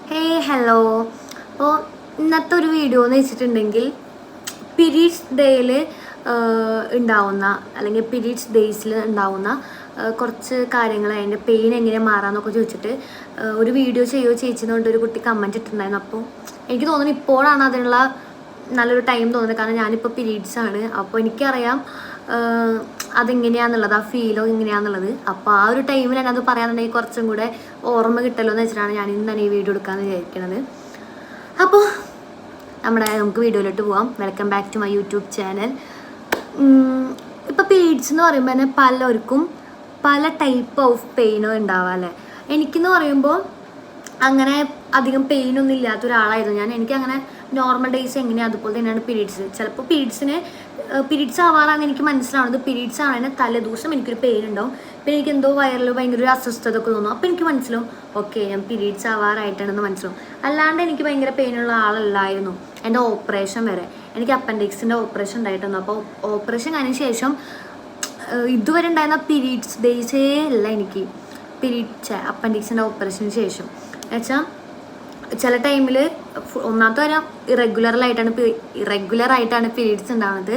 Hello. അപ്പോൾ ഇന്നത്തെ ഒരു വീഡിയോ എന്ന് വെച്ചിട്ടുണ്ടെങ്കിൽ പീരീഡ്സ് ഡേയിൽ ഉണ്ടാവുന്ന അല്ലെങ്കിൽ പീരീഡ്സ് ഡേയ്സിൽ ഉണ്ടാവുന്ന കുറച്ച് കാര്യങ്ങൾ, അതിൻ്റെ പെയിൻ എങ്ങനെ മാറാമെന്നൊക്കെ ചോദിച്ചിട്ട് ഒരു വീഡിയോ ചെയ്യുകയോ ചേച്ചിന്നുകൊണ്ട് ഒരു കുട്ടി കമൻറ്റ് ഇട്ടിട്ടുണ്ടായിരുന്നു. അപ്പോൾ എനിക്ക് തോന്നുന്നു ഇപ്പോഴാണ് അതിനുള്ള നല്ലൊരു ടൈം തോന്നുന്നത്. കാരണം ഞാനിപ്പോൾ പീരീഡ്സ് ആണ്. അപ്പോൾ എനിക്കറിയാം അതെങ്ങനെയാണെന്നുള്ളത്, ആ ഫീലോ എങ്ങനെയാണെന്നുള്ളത്. അപ്പോൾ ആ ഒരു ടൈമിൽ ഞാനത് പറയാന്നുണ്ടെങ്കിൽ കുറച്ചും കൂടെ ഓർമ്മ കിട്ടല്ലോ എന്ന് വെച്ചിട്ടാണ് ഞാൻ ഇന്ന് തന്നെ ഈ വീഡിയോ എടുക്കാമെന്ന് വിചാരിക്കുന്നത്. അപ്പോൾ നമുക്ക് വീഡിയോയിലോട്ട് പോവാം. Welcome back to my YouTube channel. ഇപ്പോൾ പീരീഡ്സ് എന്ന് പറയുമ്പോൾ തന്നെ പലർക്കും പല ടൈപ്പ് ഓഫ് പെയിനോ ഉണ്ടാവാം അല്ലേ. എനിക്കെന്ന് പറയുമ്പോൾ അങ്ങനെ അധികം പെയിനൊന്നും ഇല്ലാത്ത ഒരാളായിരുന്നു ഞാൻ. എനിക്കങ്ങനെ നോർമൽ ഡേയ്സ് എങ്ങനെയാണ് അതുപോലെ തന്നെയാണ് പീരീഡ്സ്. ചിലപ്പോൾ പീരീഡ്സ് ആവാറാണെന്ന് എനിക്ക് മനസ്സിലാവുന്നത് പീരീഡ്സ് ആണെങ്കിൽ തലേദിവസം എനിക്കൊരു പെയിൻ ഉണ്ടാവും. അപ്പോൾ എനിക്ക് എന്തോ വയറിൽ ഭയങ്കര ഒരു അസ്വസ്ഥത ഒക്കെ തോന്നും. അപ്പോൾ എനിക്ക് മനസ്സിലാവും ഓക്കെ ഞാൻ പീരീഡ്സ് ആവാറായിട്ടാണെന്ന് മനസ്സിലാവും. അല്ലാണ്ട് എനിക്ക് ഭയങ്കര പെയിനുള്ള ആളല്ലായിരുന്നു. എൻ്റെ ഓപ്പറേഷൻ വരെ എനിക്ക് അപ്പൻഡിക്സിൻ്റെ ഓപ്പറേഷൻ ഉണ്ടായിട്ടുണ്ട്. അപ്പോൾ ഓപ്പറേഷൻ കഴിഞ്ഞ ശേഷം ഇതുവരെ ഉണ്ടായിരുന്ന പീരീഡ്സ് ഡേയ്സേ അല്ല എനിക്ക് അപ്പൻഡിക്സിൻ്റെ ഓപ്പറേഷന് ശേഷം. എന്നുവെച്ചാൽ ചില ടൈമിൽ ഒന്നാമത്തെ കാര്യം ഇറഗുലറായിട്ടാണ് പീരീഡ്സ് ഉണ്ടാകുന്നത്.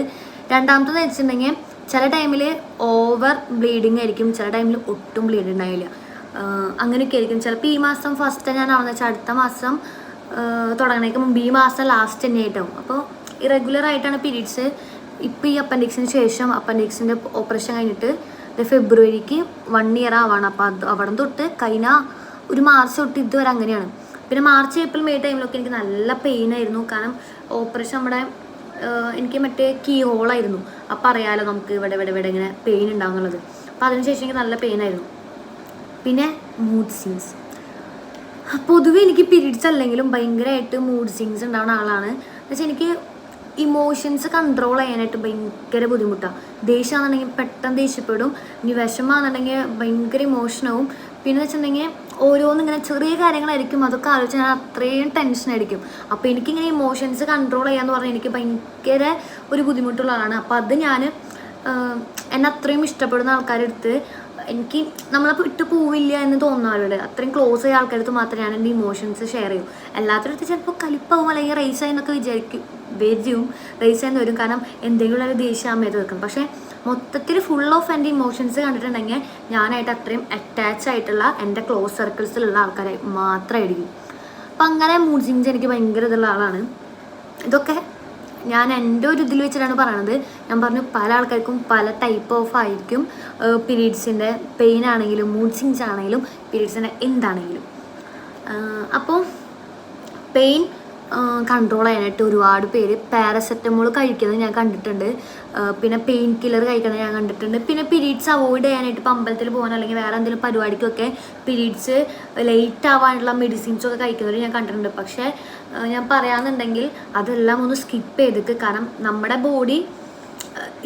രണ്ടാമത്തേന്ന് വെച്ചിട്ടുണ്ടെങ്കിൽ ചില ടൈമിൽ ഓവർ ബ്ലീഡിങ് ആയിരിക്കും, ചില ടൈമിൽ ഒട്ടും ബ്ലീഡ് ഉണ്ടാവില്ല. അങ്ങനെയൊക്കെ ആയിരിക്കും. ചിലപ്പോൾ ഈ മാസം ഫസ്റ്റ് ഞാൻ ആവുന്ന വെച്ചാൽ അടുത്ത മാസം തുടങ്ങണേക്ക് മുമ്പ് ഈ മാസം ലാസ്റ്റ് തന്നെ ആയിട്ടാവും. അപ്പോൾ ഇറഗുലറായിട്ടാണ് പീരീഡ്സ്. ഇപ്പോൾ ഈ അപ്പൻഡിക്സിന് ശേഷം അപ്പൻഡിക്സിൻ്റെ ഓപ്പറേഷൻ കഴിഞ്ഞിട്ട് ഫെബ്രുവരിക്ക് 1 ഇയർ ആവാണ്. അപ്പോൾ അവിടെ തൊട്ട് കഴിഞ്ഞ ഒരു മാർച്ച് തൊട്ട് ഇതുവരെ അങ്ങനെയാണ്. പിന്നെ മാർച്ച് ഏപ്രിൽ മെയ് ടൈമിലൊക്കെ എനിക്ക് നല്ല പെയിനായിരുന്നു. കാരണം ഓപ്പറേഷൻ നമ്മുടെ എനിക്ക് മറ്റേ കീ ഹോളായിരുന്നു. അപ്പോൾ അറിയാമല്ലോ നമുക്ക് ഇവിടെ ഇങ്ങനെ പെയിൻ ഉണ്ടാവുന്നുള്ളത്. അപ്പോൾ അതിനുശേഷം എനിക്ക് നല്ല പെയിനായിരുന്നു. പിന്നെ മൂഡ് സ്വിങ്സ്. പൊതുവെ എനിക്ക് പീരീഡ്സ് അല്ലെങ്കിലും ഭയങ്കരമായിട്ട് മൂഡ് സ്വിങ്സ് ഉണ്ടാവുന്ന ആളാണ്. എന്നുവെച്ചാൽ എനിക്ക് ഇമോഷൻസ് കൺട്രോൾ ചെയ്യാനായിട്ട് ഭയങ്കര ബുദ്ധിമുട്ടാണ്. ദേഷ്യമാണെന്നുണ്ടെങ്കിൽ പെട്ടെന്ന് ദേഷ്യപ്പെടും. ഇനി വിഷമമാണെന്നുണ്ടെങ്കിൽ ഭയങ്കര ഇമോഷനാവും. പിന്നെ വെച്ചിട്ടുണ്ടെങ്കിൽ ഓരോന്നിങ്ങനെ ചെറിയ കാര്യങ്ങളായിരിക്കും, അതൊക്കെ ആലോചിച്ച് ഞാൻ അത്രയും ടെൻഷനായിരിക്കും. അപ്പോൾ എനിക്കിങ്ങനെ ഇമോഷൻസ് കൺട്രോൾ ചെയ്യാന്ന് പറഞ്ഞാൽ എനിക്ക് ഭയങ്കര ഒരു ബുദ്ധിമുട്ടുള്ള ആളാണ്. അപ്പോൾ അത് ഞാൻ എന്നെ അത്രയും ഇഷ്ടപ്പെടുന്ന ആൾക്കാരുടെ അടുത്ത് എനിക്ക് നമ്മളപ്പോൾ ഇട്ട് പോവില്ല എന്ന് തോന്നാറുണ്ട്. അത്രയും ക്ലോസ് ആയ ആൾക്കാരുടെ അടുത്ത് മാത്രമേ ഞാൻ എൻ്റെ ഇമോഷൻസ് ഷെയർ ചെയ്യൂ. എല്ലാത്തരുടെ അടുത്ത് ചിലപ്പോൾ കലിപ്പാവും അല്ലെങ്കിൽ റേസ് ആയി എന്നൊക്കെ റേസ് ആയെന്ന് വരും. കാരണം എന്തെങ്കിലും ഒരു ദേഷ്യം അമ്മയത് വെക്കും. പക്ഷേ മൊത്തത്തിൽ ഫുൾ ഓഫ് എൻ്റെ ഇമോഷൻസ് കണ്ടിട്ടുണ്ടെങ്കിൽ ഞാനായിട്ട് അത്രയും അറ്റാച്ച് ആയിട്ടുള്ള എൻ്റെ ക്ലോസ് സർക്കിൾസിലുള്ള ആൾക്കാരെ മാത്രമായിരിക്കും. അപ്പം അങ്ങനെ മൂഡ് സ്വിങ്സ് എനിക്ക് ഭയങ്കര ഇതുള്ള ആളാണ്. ഇതൊക്കെ ഞാൻ എൻ്റെ ഒരു ഇതിൽ വെച്ചിട്ടാണ് പറയണത്. ഞാൻ പറഞ്ഞു പല ആൾക്കാർക്കും പല ടൈപ്പ് ഓഫ് ആയിരിക്കും പീരീഡ്സിൻ്റെ പെയിൻ ആണെങ്കിലും മൂഡ് സ്വിങ്സ് ആണെങ്കിലും പീരീഡ്സിൻ്റെ എന്താണെങ്കിലും. അപ്പോൾ പെയിൻ കൺട്രോൾ ചെയ്യാനായിട്ട് ഒരുപാട് പേര് പാരസെറ്റമോൾ കഴിക്കുന്നത് ഞാൻ കണ്ടിട്ടുണ്ട്. പിന്നെ പെയിൻ കില്ലർ കഴിക്കുന്നത് ഞാൻ കണ്ടിട്ടുണ്ട്. പിന്നെ പീരീഡ്സ് അവോയ്ഡ് ചെയ്യാനായിട്ട് ഇപ്പോൾ അമ്പലത്തിൽ പോകാൻ അല്ലെങ്കിൽ വേറെ എന്തെങ്കിലും പരിപാടിക്കൊക്കെ പീരീഡ്സ് ലേറ്റ് ആവാനുള്ള മെഡിസിൻസൊക്കെ കഴിക്കുന്നവർ ഞാൻ കണ്ടിട്ടുണ്ട്. പക്ഷേ ഞാൻ പറയാമെന്നുണ്ടെങ്കിൽ അതെല്ലാം ഒന്ന് സ്കിപ്പ് ചെയ്തിട്ട്, കാരണം നമ്മുടെ ബോഡി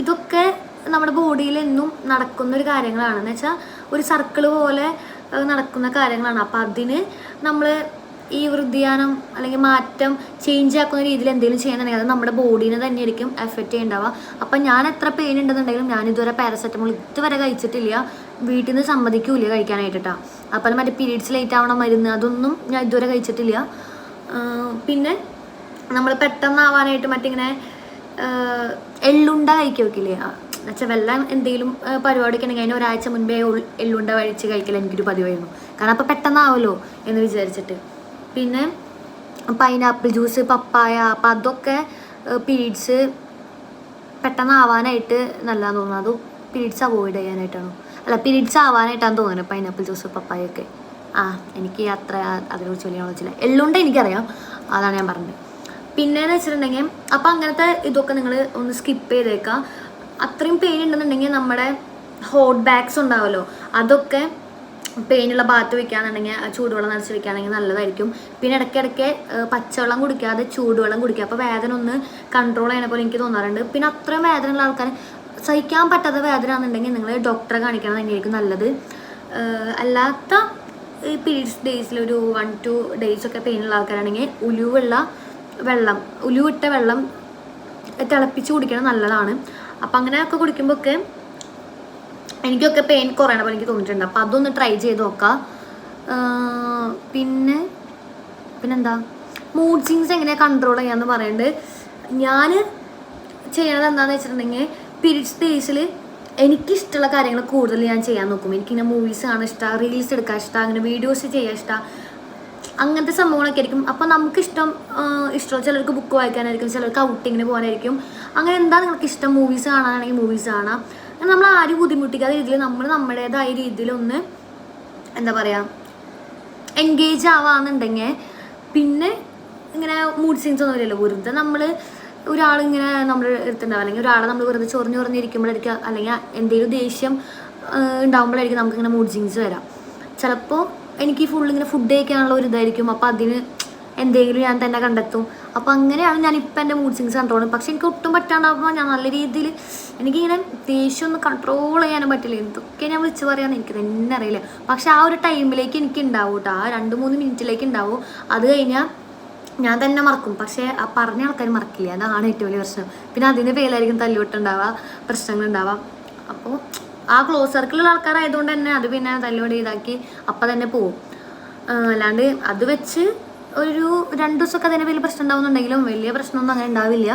ഇതൊക്കെ നമ്മുടെ ബോഡിയിൽ എന്നും നടക്കുന്നൊരു കാര്യങ്ങളാണ്. എന്ന് വെച്ചാൽ ഒരു സർക്കിൾ പോലെ നടക്കുന്ന കാര്യങ്ങളാണ്. അപ്പോൾ അതിന് നമ്മൾ ഈ വൃദ്ധിയാനം അല്ലെങ്കിൽ മാറ്റം ചേഞ്ച് ആക്കുന്ന രീതിയിൽ എന്തെങ്കിലും ചെയ്യണമെന്നുണ്ടെങ്കിൽ അത് നമ്മുടെ ബോഡീനെ തന്നെയായിരിക്കും എഫക്റ്റ് ചെയ്യുന്നുണ്ടാവുക. അപ്പം ഞാൻ എത്ര പെയിൻ ഉണ്ടെന്നുണ്ടെങ്കിലും ഞാൻ ഇതുവരെ പാരസെറ്റമോൾ ഇതുവരെ കഴിച്ചിട്ടില്ല. വീട്ടിൽ നിന്ന് സമ്മതിക്കൂല കഴിക്കാനായിട്ടാണ്. അപ്പം മറ്റേ പീരീഡ്സ് ലേറ്റ് ആവണ മരുന്ന് അതൊന്നും ഞാൻ ഇതുവരെ കഴിച്ചിട്ടില്ല. പിന്നെ നമ്മൾ പെട്ടെന്നാവാനായിട്ട് മറ്റിങ്ങനെ എള്ളുണ്ട കഴിക്കുക വെക്കില്ലേ, എന്നുവെച്ചാൽ വെള്ളം എന്തെങ്കിലും പരിപാടിയൊക്കെ ഉണ്ടെങ്കിൽ അതിന് ഒരാഴ്ച മുൻപേ എള്ളുണ്ട കഴിച്ച് കഴിക്കൽ എനിക്കൊരു പതിവായിരുന്നു. കാരണം അപ്പോൾ പെട്ടെന്നാവുമല്ലോ എന്ന് വിചാരിച്ചിട്ട്. പിന്നെ പൈനാപ്പിൾ ജ്യൂസ്, പപ്പായ, അപ്പം അതൊക്കെ പീരീഡ്സ് പെട്ടെന്നാവാനായിട്ട് നല്ലതാന്ന് തോന്നുന്നു. അത് പീരീഡ്സ് അവോയ്ഡ് ചെയ്യാനായിട്ടാണോ അല്ല പീരീഡ്സ് ആവാനായിട്ടാണ് തോന്നുന്നത് പൈനാപ്പിൾ ജ്യൂസ്, പപ്പായൊക്കെ. എനിക്ക് അത്ര അതിനെക്കുറിച്ച് വലിയ നോളജില്ല. എള്ളുണ്ട എനിക്കറിയാം, അതാണ് ഞാൻ പറഞ്ഞത്. പിന്നെയെന്ന് വെച്ചിട്ടുണ്ടെങ്കിൽ അപ്പം അങ്ങനത്തെ ഇതൊക്കെ നിങ്ങൾ ഒന്ന് സ്കിപ്പ് ചെയ്തേക്കാം. അത്രയും പെയിൻ ഉണ്ടെന്നുണ്ടെങ്കിൽ നമ്മുടെ ഹോട്ട് ബാഗ്സ് ഉണ്ടാവുമല്ലോ, അതൊക്കെ പെയിനുള്ള ഭാഗത്ത് വെക്കുകയാണെന്നുണ്ടെങ്കിൽ ചൂടുവെള്ളം നിറച്ച് വെക്കുകയാണെങ്കിൽ നല്ലതായിരിക്കും. പിന്നെ ഇടയ്ക്കിടയ്ക്ക് പച്ചവെള്ളം കുടിക്കാതെ ചൂടുവെള്ളം കുടിക്കുക. അപ്പോൾ വേദന ഒന്ന് കൺട്രോൾ ചെയ്യണ പോലെ എനിക്ക് തോന്നാറുണ്ട്. പിന്നെ അത്രയും വേദനയുള്ള ആൾക്കാർ, സഹിക്കാൻ പറ്റാത്ത വേദന ആണെന്നുണ്ടെങ്കിൽ നിങ്ങൾ ഡോക്ടറെ കാണിക്കണം തന്നെയായിരിക്കും നല്ലത്. അല്ലാത്ത ഈ പീരീഡ്സ് ഡേയ്സിൽ ഒരു 1-2 days ഒക്കെ പെയിനുള്ള ആൾക്കാരാണെങ്കിൽ ഉലുവിട്ട വെള്ളം തിളപ്പിച്ച് കുടിക്കണം നല്ലതാണ്. അപ്പം അങ്ങനെയൊക്കെ കുടിക്കുമ്പോൾ ഒക്കെ എനിക്കൊക്കെ പെയിൻ കുറയണ പോലെ എനിക്ക് തോന്നിയിട്ടുണ്ട്. അപ്പോൾ അതൊന്ന് ട്രൈ ചെയ്ത് നോക്കാം. പിന്നെ പിന്നെന്താ മൂഡ് സ്വിങ്സ് എങ്ങനെ കൺട്രോൾ ചെയ്യാമെന്ന് പറയുന്നത്. ഞാൻ ചെയ്യണത് എന്താണെന്ന് വെച്ചിട്ടുണ്ടെങ്കിൽ പീരീഡ്സ് ഡേയ്സിൽ എനിക്കിഷ്ടമുള്ള കാര്യങ്ങൾ കൂടുതൽ ഞാൻ ചെയ്യാൻ നോക്കും. എനിക്കിങ്ങനെ മൂവീസ് കാണാൻ ഇഷ്ടമാണ്, റീൽസ് എടുക്കാൻ ഇഷ്ടമാണ്, അങ്ങനെ വീഡിയോസ് ചെയ്യാൻ ഇഷ്ടമാണ്, അങ്ങനത്തെ സംഭവങ്ങളൊക്കെ ആയിരിക്കും. അപ്പോൾ ഇഷ്ടമുള്ള ചിലർക്ക് ബുക്ക് വായിക്കാനായിരിക്കും, ചിലർക്ക് ഔട്ടിങ്ങിന് പോകാനായിരിക്കും. അങ്ങനെ എന്താ നിങ്ങൾക്ക് ഇഷ്ടം, മൂവീസ് കാണാനാണെങ്കിൽ മൂവീസ് കാണാം. നമ്മൾ ആരും ബുദ്ധിമുട്ടിക്കാത്ത രീതിയിൽ നമ്മൾ നമ്മുടേതായ രീതിയിലൊന്ന് എന്താ പറയുക എൻഗേജ് ആവാന്നുണ്ടെങ്കിൽ പിന്നെ ഇങ്ങനെ മൂഡ് സ്വിങ്സ് ഒന്നും ഇല്ലല്ലോ. വെറുതെ നമ്മൾ ഒരാളിങ്ങനെ നമ്മൾ എടുത്തിട്ടുണ്ടാവും, അല്ലെങ്കിൽ ഒരാളെ നമ്മൾ വെറുതെ ചൊറിഞ്ഞിരിക്കുമ്പോഴായിരിക്കും, അല്ലെങ്കിൽ എന്തെങ്കിലും ദേഷ്യം ഉണ്ടാകുമ്പോഴായിരിക്കും നമുക്കിങ്ങനെ മൂഡ് സ്വിങ്സ് വരാം. ചിലപ്പോൾ എനിക്ക് ഇങ്ങനെ ഫുഡ് കഴിക്കാനുള്ള ഒരു ഇതായിരിക്കും, അപ്പോൾ അതിന് എന്തെങ്കിലും ഞാൻ തന്നെ കണ്ടെത്തും. അപ്പോൾ അങ്ങനെയാണ് ഞാനിപ്പോൾ എൻ്റെ മൂഡ് സ്വിങ്സ് കൺട്രോൾ. പക്ഷെ എനിക്ക് ഒട്ടും പറ്റാണ്ടാകുമ്പോൾ ഞാൻ നല്ല രീതിയിൽ എനിക്കിങ്ങനെ ദേഷ്യം ഒന്ന് കൺട്രോൾ ചെയ്യാനും പറ്റില്ല. എന്തൊക്കെ ഞാൻ വിളിച്ച് പറയാമെന്ന് എനിക്ക് തന്നെ അറിയില്ല. പക്ഷെ ആ ഒരു ടൈമിലേക്ക് എനിക്ക് ഉണ്ടാവും കേട്ടോ, ആ 2-3 മിനിറ്റിലേക്ക് ഉണ്ടാവും. അത് കഴിഞ്ഞാൽ ഞാൻ തന്നെ മറക്കും. പക്ഷേ ആ പറഞ്ഞ ആൾക്കാർ മറക്കില്ല, അതാണ് ഏറ്റവും വലിയ പ്രശ്നം. പിന്നെ അതിൻ്റെ പേരിലായിരിക്കും തല്ലുകൊട്ടുണ്ടാവുക, പ്രശ്നങ്ങളുണ്ടാവാം. അപ്പോൾ ആ ക്ലോസ് സർക്കിളുള്ള ആൾക്കാരായതുകൊണ്ട് തന്നെ അത് പിന്നെ തല്ലുകൊടി ഇതാക്കി അപ്പം തന്നെ പോവും. അല്ലാണ്ട് അത് വെച്ച് ഒരു 2 ദിവസമൊക്കെ അതിൻ്റെ പേരിൽ പ്രശ്നം ഉണ്ടാവുന്നുണ്ടെങ്കിലും വലിയ പ്രശ്നമൊന്നും അങ്ങനെ ഉണ്ടാവില്ല.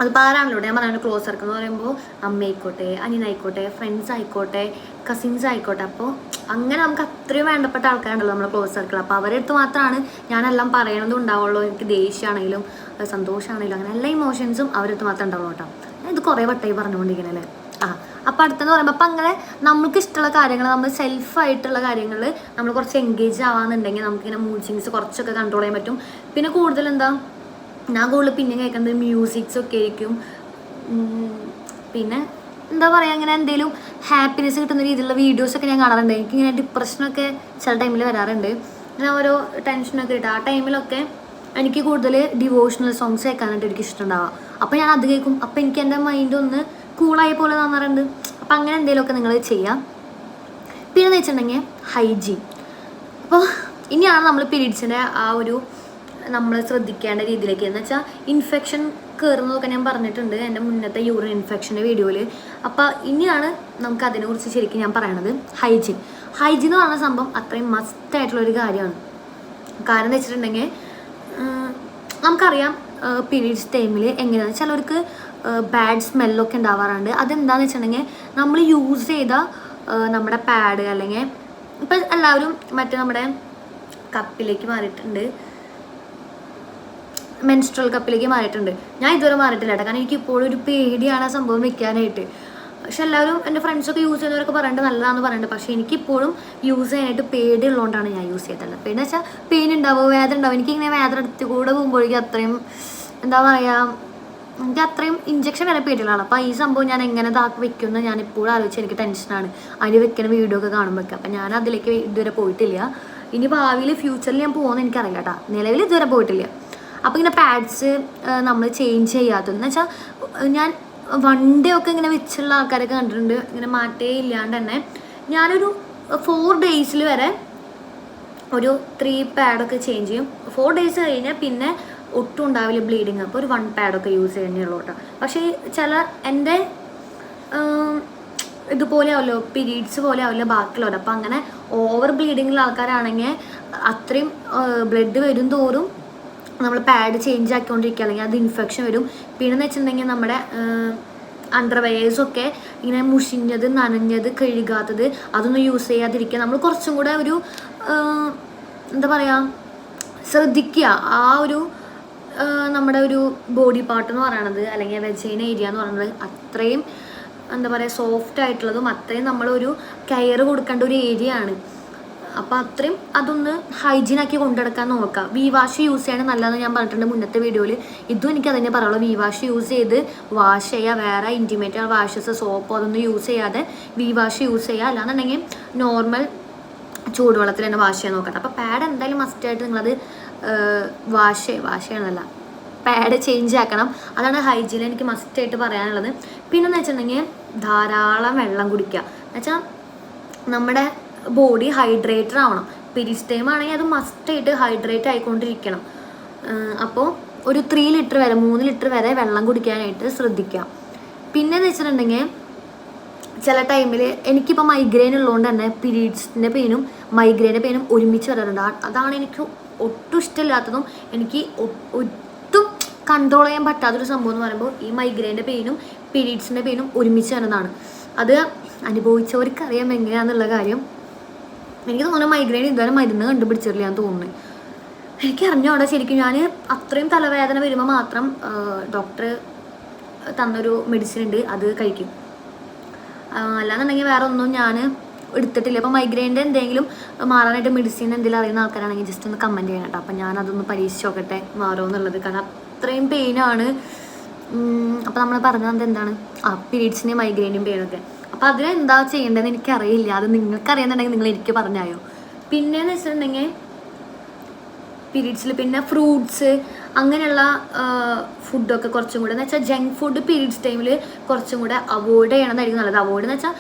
അതിപ്പോൾ ആരാണല്ലോ ഞാൻ പറയുന്നത് ക്ലോസ് സർക്കിൾ എന്ന് പറയുമ്പോൾ അമ്മയായിക്കോട്ടെ, അനിയനായിക്കോട്ടെ, ഫ്രണ്ട്സ് ആയിക്കോട്ടെ, കസിൻസ് ആയിക്കോട്ടെ. അപ്പോൾ അങ്ങനെ നമുക്ക് അത്രയും വേണ്ടപ്പെട്ട ആൾക്കാരുണ്ടല്ലോ നമ്മുടെ ക്ലോസ് സർക്കിൾ. അപ്പോൾ അവരുടെ അടുത്ത് മാത്രമാണ് ഞാനെല്ലാം പറയണതും ഉണ്ടാവുള്ളൂ. എനിക്ക് ദേഷ്യമാണെങ്കിലും സന്തോഷമാണെങ്കിലും അങ്ങനെ എല്ലാ ഇമോഷൻസും അവരുടെ അടുത്ത് മാത്രമേ ഉണ്ടാവുള്ളൂ കേട്ടോ. ഇത് കുറേ വട്ടമായി പറഞ്ഞുകൊണ്ടിരിക്കണല്ലേ. അപ്പോൾ അടുത്തെന്ന് പറയുമ്പോൾ അപ്പം അങ്ങനെ നമുക്ക് ഇഷ്ടമുള്ള കാര്യങ്ങൾ, നമ്മൾ സെൽഫായിട്ടുള്ള കാര്യങ്ങളിൽ നമ്മൾ കുറച്ച് എൻഗേജ് ആവാന്നുണ്ടെങ്കിൽ നമുക്കിങ്ങനെ മൂഡ് സ്വിങ്സ് കുറച്ചൊക്കെ കൺട്രോൾ ചെയ്യാൻ പറ്റും. പിന്നെ കൂടുതൽ ഞാൻ കൂടുതൽ പിന്നെ കേൾക്കുന്നത് മ്യൂസിക്സ് ഒക്കെ ആയിരിക്കും. പിന്നെ എന്താ പറയുക, അങ്ങനെ എന്തെങ്കിലും ഹാപ്പിനെസ് കിട്ടുന്ന രീതിയിലുള്ള വീഡിയോസൊക്കെ ഞാൻ കാണാറുണ്ട്. എനിക്കിങ്ങനെ ഡിപ്രഷനൊക്കെ ചില ടൈമിൽ വരാറുണ്ട്. അങ്ങനെ ഓരോ ടെൻഷനൊക്കെ ഇട്ട് ആ ടൈമിലൊക്കെ എനിക്ക് കൂടുതൽ ഡിവോഷണൽ സോങ്സ് കേൾക്കാനായിട്ട് എനിക്ക് ഇഷ്ടമുണ്ടാവുക. അപ്പോൾ ഞാൻ അത് കേൾക്കും. അപ്പോൾ എനിക്ക് എൻ്റെ മൈൻഡ് ഒന്ന് കൂളായ പോലെ തോന്നാറുണ്ട്. അപ്പം അങ്ങനെ എന്തെങ്കിലുമൊക്കെ നിങ്ങൾ ചെയ്യാം. പിന്നെന്ന് വെച്ചിട്ടുണ്ടെങ്കിൽ ഹൈജീൻ. അപ്പോൾ ഇനിയാണ് നമ്മൾ പീരീഡ്സിൻ്റെ ആ ഒരു നമ്മൾ ശ്രദ്ധിക്കേണ്ട രീതിയിലേക്ക്, എന്ന് വെച്ചാൽ ഇൻഫെക്ഷൻ കയറുന്നതൊക്കെ ഞാൻ പറഞ്ഞിട്ടുണ്ട് എൻ്റെ മുന്നത്തെ യൂറിൻ ഇൻഫെക്ഷൻ്റെ വീഡിയോയിൽ. അപ്പോൾ ഇനിയാണ് നമുക്ക് അതിനെക്കുറിച്ച് ശരിക്കും ഞാൻ പറയണത്. ഹൈജീൻ എന്ന് പറയുന്ന സംഭവം അത്രയും മസ്റ്റായിട്ടുള്ളൊരു കാര്യമാണ്. കാരണം എന്ന് വെച്ചിട്ടുണ്ടെങ്കിൽ നമുക്കറിയാം പീരീഡ്സ് ടൈമിൽ എങ്ങനെയാണ് ചിലർക്ക് ബാഡ് സ്മെല്ലൊക്കെ ഉണ്ടാവാറുണ്ട്. അതെന്താണെന്ന് വെച്ചിട്ടുണ്ടെങ്കിൽ നമ്മൾ യൂസ് ചെയ്ത നമ്മുടെ പാഡ്, അല്ലെങ്കിൽ ഇപ്പം എല്ലാവരും മറ്റേ നമ്മുടെ കപ്പിലേക്ക് മാറിയിട്ടുണ്ട്, മെൻസ്ട്രൽ കപ്പിലേക്ക് മാറിയിട്ടുണ്ട്. ഞാൻ ഇതുവരെ മാറിയിട്ടില്ല കേട്ടോ, കാരണം എനിക്ക് ഇപ്പോഴും ഒരു പേടിയാണ് ആ സംഭവം വെക്കാനായിട്ട്. പക്ഷെ എല്ലാവരും എൻ്റെ ഫ്രണ്ട്സൊക്കെ യൂസ് ചെയ്യുന്നവരൊക്കെ പറയുന്നത് നല്ലതാണെന്ന് പറയുന്നുണ്ട്. പക്ഷേ എനിക്കിപ്പോഴും യൂസ് ചെയ്യാനായിട്ട് പേടി ഉള്ളതുകൊണ്ടാണ് ഞാൻ യൂസ് ചെയ്തിട്ടുള്ളത്. പേടി എന്ന് വെച്ചാൽ പെയിൻ ഉണ്ടാവും, വേദന ഉണ്ടാവും. എനിക്കിങ്ങനെ വേദന എടുത്ത് കൂടെ പോകുമ്പോഴേക്കും അത്രയും എന്താ പറയുക, എനിക്ക് അത്രയും ഇഞ്ചക്ഷൻ വരെ പേടികളാണ്. അപ്പോൾ ഈ സംഭവം ഞാൻ എങ്ങനെ ഇതാക്കി വെക്കുമെന്ന് ഞാൻ ഇപ്പോഴും ആലോചിച്ച് എനിക്ക് ടെൻഷനാണ് അതിന് വെക്കുന്ന വീഡിയോ ഒക്കെ കാണുമ്പോഴൊക്കെ. അപ്പം ഞാൻ അതിലേക്ക് ഇതുവരെ പോയിട്ടില്ല. ഇനി ഭാവിയിൽ ഫ്യൂച്ചറിൽ ഞാൻ പോകുമെന്ന് എനിക്കറിയില്ല കേട്ടോ, നിലവിൽ ഇതുവരെ പോയിട്ടില്ല. അപ്പോൾ ഇങ്ങനെ പാഡ്സ് നമ്മൾ ചേഞ്ച് ചെയ്യാത്തതെന്ന് വെച്ചാൽ ഞാൻ വൺഡേ ഒക്കെ ഇങ്ങനെ വെച്ചുള്ള ആൾക്കാരൊക്കെ കണ്ടിട്ടുണ്ട്. ഇങ്ങനെ മാറ്റേ ഇല്ലാണ്ട് തന്നെ ഞാനൊരു 4 ഡേയ്സിൽ വരെ ഒരു 3 പാഡൊക്കെ ചേഞ്ച് ചെയ്യും. 4 ഡേയ്സ് കഴിഞ്ഞാൽ പിന്നെ ഒട്ടും ഉണ്ടാവില്ല ബ്ലീഡിങ്. അപ്പോൾ ഒരു 1 പാഡൊക്കെ യൂസ് ചെയ്യുന്നുള്ളൂ കേട്ടോ. പക്ഷേ എൻ്റെ ഇതുപോലെ ആവല്ലോ, പീരീഡ്സ് പോലെ ആവില്ല ബാക്കിയുള്ളവർ. അപ്പോൾ അങ്ങനെ ഓവർ ബ്ലീഡിങ്ങുള്ള ആൾക്കാരാണെങ്കിൽ അത്രയും ബ്ലഡ് വരും തോറും നമ്മൾ പാഡ് ചേഞ്ച് ആക്കിക്കൊണ്ടിരിക്കുക, അല്ലെങ്കിൽ അത് ഇൻഫെക്ഷൻ വരും. പിന്നെന്ന് വെച്ചിട്ടുണ്ടെങ്കിൽ നമ്മുടെ അണ്ടർവെയേഴ്സൊക്കെ ഇങ്ങനെ മുഷിഞ്ഞത്, നനഞ്ഞത്, കഴുകാത്തത് അതൊന്നും യൂസ് ചെയ്യാതിരിക്കുക. നമ്മൾ കുറച്ചും കൂടെ ഒരു എന്താ പറയുക ശ്രദ്ധിക്കുക. ആ ഒരു നമ്മുടെ ഒരു ബോഡി പാർട്ട് എന്ന് പറയണത്, അല്ലെങ്കിൽ വെജൈന ഏരിയ എന്ന് പറയുന്നത് അത്രയും എന്താ പറയുക സോഫ്റ്റ് ആയിട്ടുള്ളതും അത്രയും നമ്മളൊരു കെയർ കൊടുക്കേണ്ട ഒരു ഏരിയ ആണ്. അപ്പോൾ അത്രയും അതൊന്ന് ഹൈജീനാക്കി കൊണ്ടുനടക്കാൻ നോക്കുക. വി വാഷ് യൂസ് ചെയ്യണം നല്ലതെന്ന് ഞാൻ പറഞ്ഞിട്ടുണ്ട് മുന്നത്തെ വീഡിയോയിൽ. ഇതും എനിക്ക് അതന്നെ പറയുള്ളൂ. വി വാഷ് യൂസ് ചെയ്ത് വാഷ് ചെയ്യുക, വേറെ ഇൻറ്റിമേറ്റ് വാഷസ് സോപ്പോ അതൊന്നും യൂസ് ചെയ്യാതെ വി വാഷ് യൂസ് ചെയ്യുക. അല്ലാന്നുണ്ടെങ്കിൽ നോർമൽ ചൂടുവെള്ളത്തിൽ തന്നെ വാഷ് ചെയ്യാൻ നോക്കട്ടെ. അപ്പോൾ പാഡ് എന്തായാലും മസ്റ്റായിട്ട് നിങ്ങളത് വാഷ് ചെയ്യണമല്ല, പാഡ് ചേഞ്ച് ആക്കണം. അതാണ് ഹൈജീൻ എനിക്ക് മസ്റ്റായിട്ട് പറയാനുള്ളത്. പിന്നെന്ന് വെച്ചിട്ടുണ്ടെങ്കിൽ ധാരാളം വെള്ളം കുടിക്കുക. എന്നുവെച്ചാൽ നമ്മുടെ ബോഡി ഹൈഡ്രേറ്റഡ് ആവണം. പീരീഡ്സ് ടൈം ആണെങ്കിൽ അത് മസ്റ്റായിട്ട് ഹൈഡ്രേറ്റ് ആയിക്കൊണ്ടിരിക്കണം. അപ്പോൾ ഒരു 3 ലിറ്റർ വരെ 3 ലിറ്റർ വരെ വെള്ളം കുടിക്കാനായിട്ട് ശ്രദ്ധിക്കുക. പിന്നെന്ന് വെച്ചിട്ടുണ്ടെങ്കിൽ ചില ടൈമിൽ എനിക്കിപ്പോൾ മൈഗ്രെയിൻ ഉള്ളതുകൊണ്ട് തന്നെ പീരീഡ്സിൻ്റെ പെയിനും മൈഗ്രെയിൻ്റെ പെയിനും ഒരുമിച്ച് വരാറുണ്ട്. അതാണ് എനിക്ക് ഒട്ടും ഇഷ്ടമില്ലാത്തതും എനിക്ക് ഒട്ടും കൺട്രോൾ ചെയ്യാൻ പറ്റാത്തൊരു സംഭവം എന്ന് പറയുമ്പോൾ ഈ മൈഗ്രെയിൻ്റെ പെയിനും പീരീഡ്സിൻ്റെ പെയിനും ഒരുമിച്ച് വരുന്നതാണ്. അത് അനുഭവിച്ചവർക്ക് അറിയാം എങ്ങനെയാണെന്നുള്ള കാര്യം. എനിക്ക് തോന്നുന്നു മൈഗ്രെയിൻ ഇതുവരെ മരുന്ന് കണ്ടുപിടിച്ചിട്ടില്ല എന്ന് തോന്നുന്നു. എനിക്ക് അറിഞ്ഞോടെ ശരിക്കും ഞാൻ അത്രയും തലവേദന വരുമ്പോൾ മാത്രം ഡോക്ടർ തന്നൊരു മെഡിസിൻ ഉണ്ട്, അത് കഴിക്കും. അല്ലാന്നുണ്ടെങ്കിൽ വേറെ ഒന്നും ഞാൻ എടുത്തിട്ടില്ല. അപ്പോൾ മൈഗ്രെയിൻ്റെ എന്തെങ്കിലും മാറാനായിട്ട് മെഡിസിൻ എന്തെങ്കിലും അറിയുന്ന ആൾക്കാരാണെങ്കിൽ ജസ്റ്റ് ഒന്ന് കമൻറ്റ് ചെയ്യണം കേട്ടോ. അപ്പം ഞാനതൊന്ന് പരീക്ഷിച്ച് നോക്കട്ടെ മാറുമോ എന്നുള്ളത്. കാരണം അത്രയും പെയിനാണ്. അപ്പോൾ നമ്മൾ പറഞ്ഞത് എന്താണ് പീരീഡ്സിൻ്റെയും മൈഗ്രെയിൻ്റെയും പെയിനൊക്കെ. അപ്പോൾ അതിനെന്താ ചെയ്യേണ്ടതെന്ന് എനിക്കറിയില്ല. അത് നിങ്ങൾക്കറിയുന്നുണ്ടെങ്കിൽ നിങ്ങൾ എനിക്ക് പറഞ്ഞായോ. പിന്നെയെന്ന് വെച്ചിട്ടുണ്ടെങ്കിൽ പീരീഡ്സിൽ പിന്നെ ഫ്രൂട്ട്സ് അങ്ങനെയുള്ള ഫുഡൊക്കെ കുറച്ചും കൂടെ എന്ന് വെച്ചാൽ ജങ്ക് ഫുഡ് പീരീഡ്സ് ടൈമിൽ കുറച്ചും കൂടെ അവോയ്ഡ് ചെയ്യണതായിരിക്കും നല്ലത്. അവോയ്ഡ് എന്ന് വെച്ചാൽ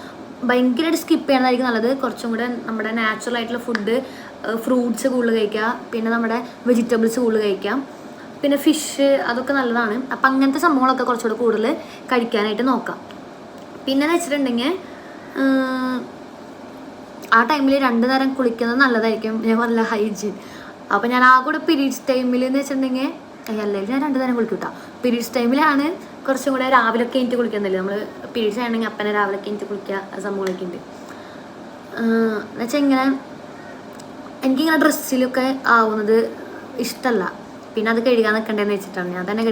ഭയങ്കരമായിട്ട് സ്കിപ്പ് ചെയ്യണതായിരിക്കും നല്ലത്. കുറച്ചും കൂടെ നമ്മുടെ നാച്ചുറൽ ആയിട്ടുള്ള ഫുഡ്, ഫ്രൂട്ട്സ് കൂടുതൽ കഴിക്കുക, പിന്നെ നമ്മുടെ വെജിറ്റബിൾസ് കൂടുതൽ കഴിക്കാം, പിന്നെ ഫിഷ് അതൊക്കെ നല്ലതാണ്. അപ്പം അങ്ങനത്തെ സംഭവങ്ങളൊക്കെ കുറച്ചുകൂടെ കൂടുതൽ കഴിക്കാനായിട്ട് നോക്കാം. പിന്നെന്ന് വെച്ചിട്ടുണ്ടെങ്കിൽ ആ ടൈമിൽ 2 നേരം കുളിക്കുന്നത് നല്ലതായിരിക്കും. ഞാൻ പറഞ്ഞ ഹൈജീൻ. അപ്പോൾ ഞാൻ ആ കൂടെ പീരീഡ്സ് ടൈമിൽ എന്ന് വെച്ചിട്ടുണ്ടെങ്കിൽ അല്ലെങ്കിൽ ഞാൻ 2 നേരം കുളിക്കും കേട്ടോ. പീരീഡ്സ് ടൈമിലാണ് കുറച്ചും കൂടെ രാവിലെയൊക്കെ എനിക്ക് കുളിക്കുന്നില്ല. നമ്മൾ പീരീഡ്സ് ആണെങ്കിൽ അപ്പനെ രാവിലെയൊക്കെ എനിക്ക് കുളിക്കുക സംഭവങ്ങളൊക്കെ ഉണ്ട്. എന്നുവെച്ചാൽ ഇങ്ങനെ എനിക്കിങ്ങനെ ഡ്രസ്സിലൊക്കെ ആവുന്നത് ഇഷ്ടമല്ല. പിന്നെ അത് കഴുകാൻ നിൽക്കണ്ടേന്ന് വെച്ചിട്ടാണ് ഞാൻ തന്നെ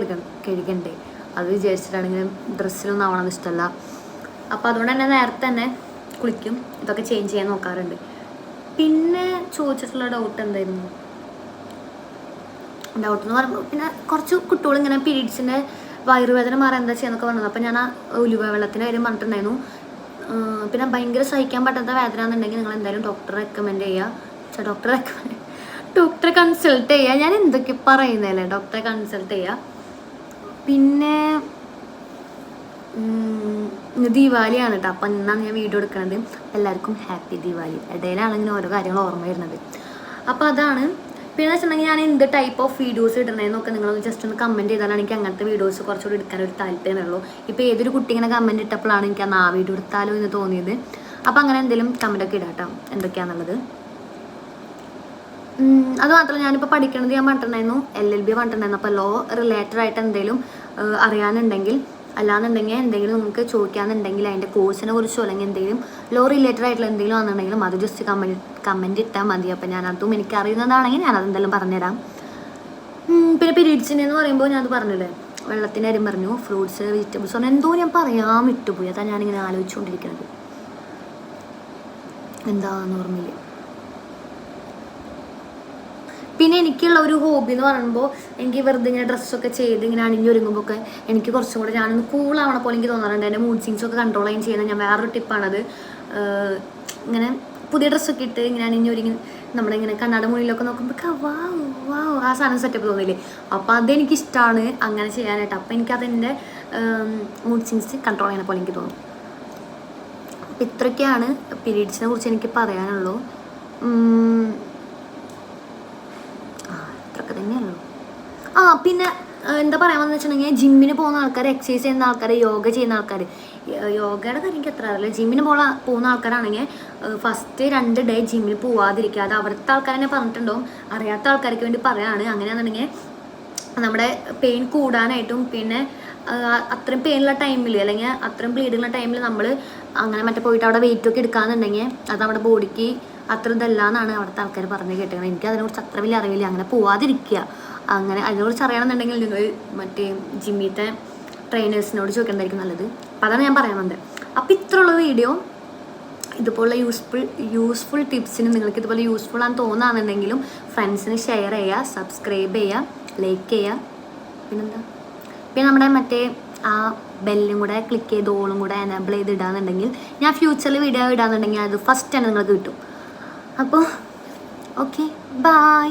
കഴുകണ്ടേ അത് വിചാരിച്ചിട്ടാണ്. ഇങ്ങനെ ഡ്രസ്സിലൊന്നും ആവണത് ഇഷ്ടമല്ല. അപ്പോൾ അതുകൊണ്ട് തന്നെ നേരത്തെ തന്നെ കുളിക്കും. ഇതൊക്കെ ചേഞ്ച് ചെയ്യാൻ നോക്കാറുണ്ട്. പിന്നെ ചോദിച്ചിട്ടുള്ള ഡൗട്ട് എന്തായിരുന്നു? ഡൗട്ട് എന്ന് പറയുമ്പോൾ പിന്നെ കുറച്ച് കുട്ടികൾ ഇങ്ങനെ പീരീഡ്സിൻ്റെ വയറുവേദന മാറാൻ എന്താ ചെയ്യാന്നൊക്കെ പറഞ്ഞത്. അപ്പോൾ ഞാൻ ആ ഉലുവ വെള്ളത്തിൻ്റെ കാര്യം പറഞ്ഞിട്ടുണ്ടായിരുന്നു. പിന്നെ ഭയങ്കര സഹിക്കാൻ പറ്റാത്ത വേദന എന്നുണ്ടെങ്കിൽ നിങ്ങൾ എന്തായാലും ഡോക്ടറെ റെക്കമെൻഡ് ചെയ്യുക. ഡോക്ടറെ കൺസൾട്ട് ചെയ്യുക. ഞാൻ എന്തൊക്കെ പറയുന്നതല്ലേ, ഡോക്ടറെ കൺസൾട്ട് ചെയ്യുക. പിന്നെ ദീപാവലിയാണ് കേട്ടോ. അപ്പം ഇന്നാണ് ഞാൻ വീഡിയോ എടുക്കുന്നത്. എല്ലാവർക്കും ഹാപ്പി ദീപാവലി. ഇടയിലാണ് ഇങ്ങനെ ഓരോ കാര്യങ്ങൾ ഓർമ്മ വരുന്നത്. അപ്പോൾ അതാണ്. പിന്നെ വെച്ചിട്ടുണ്ടെങ്കിൽ ഞാൻ എന്ത് ടൈപ്പ് ഓഫ് വീഡിയോസ് ഇടണമെന്നൊക്കെ നിങ്ങളൊന്ന് ജസ്റ്റ് ഒന്ന് കമൻറ്റ് ചെയ്താലാണ് എനിക്ക് അങ്ങനത്തെ വീഡിയോസ് കുറച്ചുകൂടി എടുക്കാനൊരു താല്പര്യമുള്ളൂ. ഇപ്പോൾ ഏതൊരു കുട്ടി ഇങ്ങനെ കമൻറ്റ് ഇട്ടപ്പോഴാണ് എനിക്ക് ആ വീഡിയോ എടുത്താലോ എന്ന് തോന്നിയത്. അപ്പോൾ അങ്ങനെ എന്തെങ്കിലും കമൻറ്റൊക്കെ ഇടാം കേട്ടോ എന്തൊക്കെയാണെന്നുള്ളത്. അത് മാത്രമല്ല ഞാനിപ്പോൾ പഠിക്കണത് ഞാൻ പറഞ്ഞിട്ടുണ്ടായിരുന്നു LLB പറഞ്ഞിട്ടുണ്ടായിരുന്നു. അപ്പോൾ ലോ റിലേറ്റഡ് ആയിട്ട് എന്തെങ്കിലും അറിയാനുണ്ടെങ്കിൽ അല്ലാന്നുണ്ടെങ്കിൽ എന്തെങ്കിലും നിങ്ങൾക്ക് ചോദിക്കാന്നുണ്ടെങ്കിൽ അതിൻ്റെ കോഴ്സിനെ കുറിച്ചോ അല്ലെങ്കിൽ എന്തെങ്കിലും ലോ റിലേറ്റഡ് ആയിട്ടുള്ള എന്തെങ്കിലും ആണെന്നുണ്ടെങ്കിലും അത് ജസ്റ്റ് കമൻറ്റ് ഇട്ടാൽ മതി. അപ്പോൾ ഞാൻ അതും എനിക്ക് അറിയുന്നതാണെങ്കിൽ ഞാൻ അതെന്തെങ്കിലും പറഞ്ഞുതരാം. പിന്നെ പീരീഡ്സിൻ്റെ എന്ന് പറയുമ്പോൾ ഞാനത് പറഞ്ഞില്ലേ, വെള്ളത്തിൻ്റെ കാര്യം പറഞ്ഞു, ഫ്രൂട്ട്സ് വെജിറ്റബിൾസ് പറഞ്ഞു, എന്തോ ഞാൻ പറയാൻ വിട്ടുപോയി. അതാണ് ഞാനിങ്ങനെ ആലോചിച്ചുകൊണ്ടിരിക്കുന്നത്. എന്താണെന്ന് ഓർമ്മയില്ല. പിന്നെ എനിക്കുള്ള ഒരു ഹോബി എന്ന് പറയുമ്പോൾ എനിക്ക് വെറുതെ ഇങ്ങനെ ഡ്രസ്സൊക്കെ ചെയ്ത് ഇങ്ങനെ അണിഞ്ഞൊരുങ്ങുമ്പോൾ ഒക്കെ എനിക്ക് കുറച്ചും കൂടെ ഞാനൊന്ന് കൂളാവണ പോലെ എനിക്ക് തോന്നാറുണ്ട്. എൻ്റെ മൂഡ് സ്വിങ്സൊക്കെ കൺട്രോൾ ചെയ്യാൻ ചെയ്യുന്നത് ഞാൻ വേറൊരു ടിപ്പാണത്. ഇങ്ങനെ പുതിയ ഡ്രസ്സൊക്കെ ഇട്ട് ഇങ്ങനെ അണിഞ്ഞൊരുങ്ങി നമ്മളിങ്ങനെ കണ്ണാട മുന്നിലൊക്കെ നോക്കുമ്പോൾ വാവ് ആ സാധനം സെറ്റപ്പ് തോന്നില്ലേ. അപ്പോൾ അതെനിക്കിഷ്ടമാണ് അങ്ങനെ ചെയ്യാനായിട്ട്. അപ്പോൾ എനിക്കതെൻ്റെ മൂഡ് സ്വിങ്സ് കൺട്രോൾ ചെയ്യുന്ന പോലെ എനിക്ക് തോന്നും. അപ്പോൾ ഇത്രയൊക്കെയാണ് പീരീഡ്സിനെ കുറിച്ച് എനിക്ക് പറയാനുള്ളൂ. ഇത്രയൊക്കെ തന്നെയുള്ളൂ. പിന്നെ എന്താ പറയാമെന്ന് വെച്ചിട്ടുണ്ടെങ്കിൽ ജിമ്മിന് പോകുന്ന ആൾക്കാർ, എക്സസൈസ് ചെയ്യുന്ന ആൾക്കാർ, യോഗ ചെയ്യുന്ന ആൾക്കാർ, യോഗയുടെ കാര്യം എനിക്ക് എത്ര അറിയില്ല. ജിമ്മിന് പോകുന്ന ആൾക്കാരാണെങ്കിൽ ഫസ്റ്റ് 2 ഡേ ജിമ്മിൽ പോവാതിരിക്കുക. അത് അവിടുത്തെ ആൾക്കാർ തന്നെ പറഞ്ഞിട്ടുണ്ടാവും. അറിയാത്ത ആൾക്കാർക്ക് വേണ്ടി പറയുകയാണ്. അങ്ങനെയാണെന്നുണ്ടെങ്കിൽ നമ്മുടെ പെയിൻ കൂടാനായിട്ടും പിന്നെ അത്രയും പെയിനുള്ള ടൈമിൽ അല്ലെങ്കിൽ അത്രയും ബ്ലീഡിങ്ങുള്ള ടൈമിൽ നമ്മൾ അങ്ങനെ മറ്റേ പോയിട്ട് അവിടെ വെയിറ്റൊക്കെ എടുക്കാമെന്നുണ്ടെങ്കിൽ അത് നമ്മുടെ ബോഡിക്ക് അത്ര ഇതല്ല എന്നാണ് അവിടുത്തെ ആൾക്കാർ പറഞ്ഞ് കേട്ടത്. എനിക്ക് അതിനെക്കുറിച്ച് അത്ര വലിയ അറിവില്ല. അങ്ങനെ പോവാതിരിക്കുക. അങ്ങനെ അതിനെക്കുറിച്ച് അറിയണമെന്നുണ്ടെങ്കിൽ നിങ്ങൾ മറ്റേ ജിമ്മിത്തെ ട്രെയിനേഴ്സിനോട് ചോദിക്കേണ്ടതായിരിക്കും നല്ലത്. അപ്പോൾ അതാണ് ഞാൻ പറയാൻ വന്നത്. അപ്പോൾ ഇത്രയുള്ള വീഡിയോ. ഇതുപോലുള്ള യൂസ്ഫുൾ ടിപ്സിന് നിങ്ങൾക്ക് ഇതുപോലെ യൂസ്ഫുൾ ആണെന്ന് തോന്നുകയാണെന്നുണ്ടെങ്കിലും ഫ്രണ്ട്സിന് ഷെയർ ചെയ്യുക, സബ്സ്ക്രൈബ് ചെയ്യുക, ലൈക്ക് ചെയ്യുക. പിന്നെ നമ്മുടെ മറ്റേ ആ ബെല്ലും കൂടെ ക്ലിക്ക് ചെയ്ത് ഓളും കൂടെ എനേബിൾ ചെയ്ത് ഇടാന്നുണ്ടെങ്കിൽ ഞാൻ ഫ്യൂച്ചറിൽ വീഡിയോ ഇടാന്നുണ്ടെങ്കിൽ അത് ഫസ്റ്റ് തന്നെ നിങ്ങൾക്ക് കിട്ടും. അപ്പോൾ ഓക്കെ, ബൈ.